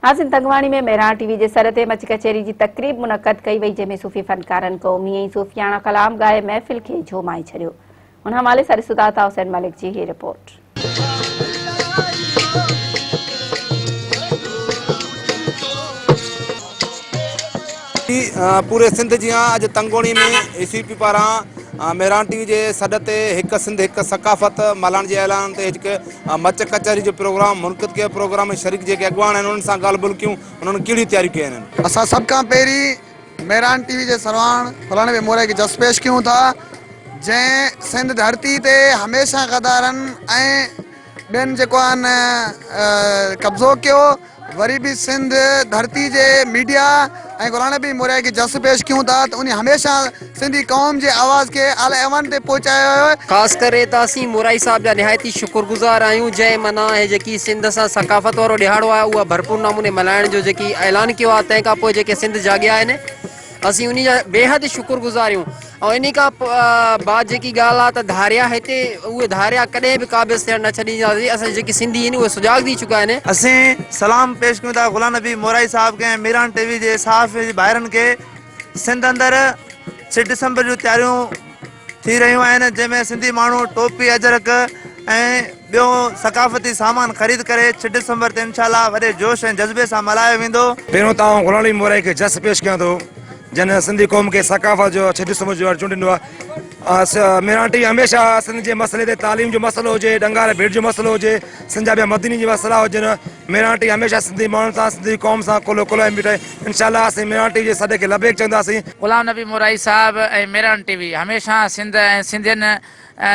हासिल तंगवाणी में मेहरान टीवी के सर ते मच कचहरी की तकरीब मुनक़द कई वई, जंहिंमें सूफ़ी फनकारनि क़ौमी सूफ़ियाना कलाम गाए महफ़िल के झोमाए छॾियो। उन हवाले सां ॾिसूं था हुसैन मलिक जी ही रिपोर्ट। पूरे सिंध जी अज तंगवाणी में सीपी पारा मेहरान टीवी के सॾ ते हिक सिंध हिक सकाफ़त मल्हाइण जे ऐलान ते मच कचहरी जो प्रोग्राम मुनक़द किया। प्रोग्राम में शरीक जेके अॻवान आहिनि उन्हनि सां ॻाल्हि ॿोल कयूं, उन्होंने कहिड़ी तैयारियूं कयूं आहिनि। असां सभ खां पहिरीं मेहरान टीवी के सरवाण फलाणे बि मोरे के जस पेश कयूं था, जंहिं सिंध धरती ते हमेशा गदारनि ऐं ॿियनि जेको आहिनि कब्ज़ो कयो, वरी भी सिंध धरती जे मीडिया ऐं गुलाने भी मोरे के जस पेश कयूं था तो उन्हें हमेशा सिंधी कौम के आवाज़ के आला ऐवान ते पहुंचायो है। खास करे तासी मुराई साहब जा निहायती शुक्रगुजार आयूं, जै मना है जेकी सिंध सा सकाफत वारो दिहाड़ो है उहा भरपूर नमूने मल्हाइण जो जेकी ऐलान किया है, तंहिं खां पोइ जेके सिंध जागिया आहिनि असीं उन्हीं जा बेहद शुक्रगुजार आहियूं। और इन्हीं का बाद जेकी ॻाल्हि आहे त धारिया हिते उहे धारिया कॾहिं बि क़ाबिज़ थियण न छॾींदासीं। असां जेकी सिंधी आहिनि उहे सुजाग थी चुका आहिनि। असीं सलाम पेश कयूं था गुलाम नबी मोराई साहब के मेहरान टीवी के साफ़ भाइरनि के। सिंध अंदर 6 दिसंबर जो तैयारियों थी रहियूं आहिनि, जंहिंमें सिंधी माण्हू टोपी अजरक ऐं ॿियो सकाफ़ती सामान ख़रीद करे 6 दिसंबर ते इंशाअल्लाह वॾे जोश ऐं जज़्बे सां मल्हायो वेंदो। पहिरियों त गुलाम नबी मोराई के जस पेश कयां थो, जन सिंधी कौम के सकाफ़त जो 6 दिसंबर जो चूंडिंदो आहे। मेहरान टीवी हमेशा सिंध के मसले ते तालीम जो मसलो हुजे, डंगार भेट जो मसलो हुजे, सिंध जा मदनी जी मसला हुजनि, मेहरान टीवी हमेशा सिंधी माण्हुनि सां सिंधी कौम सां कुलो कुलाइम बीठे। इंशाअल्लाह असीं मेहरान टीवी जे सॾ खे लबेक चवंदासीं। गुलाम नबी मोराई साहब ऐं मेहरान टीवी हमेशा सिंध ऐं सिंधियुनि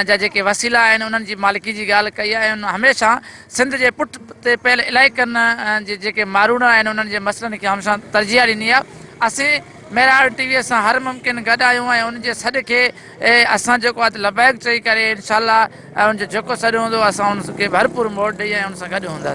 जा जेके वसीला आहिनि उन्हनि जी मालिकी जी ॻाल्हि कई आहे। हमेशा सिंध जे पुट ते पयल इलाइक़नि जेके मारूण आहिनि उन्हनि जे मसइलनि खे हमेशा तरजीह ॾिनी आहे। असीं मेहरान टीवीअ सां हर मुमकिन गॾु आहियूं ऐं उनजे सॾ खे असां जेको आहे लबैक चई करे इंशाअल्लाह उनजो जेको सॾ हूंदो असां उनखे भरपूर मोड़ ॾेई ऐं उन सां गॾु हूंदासीं।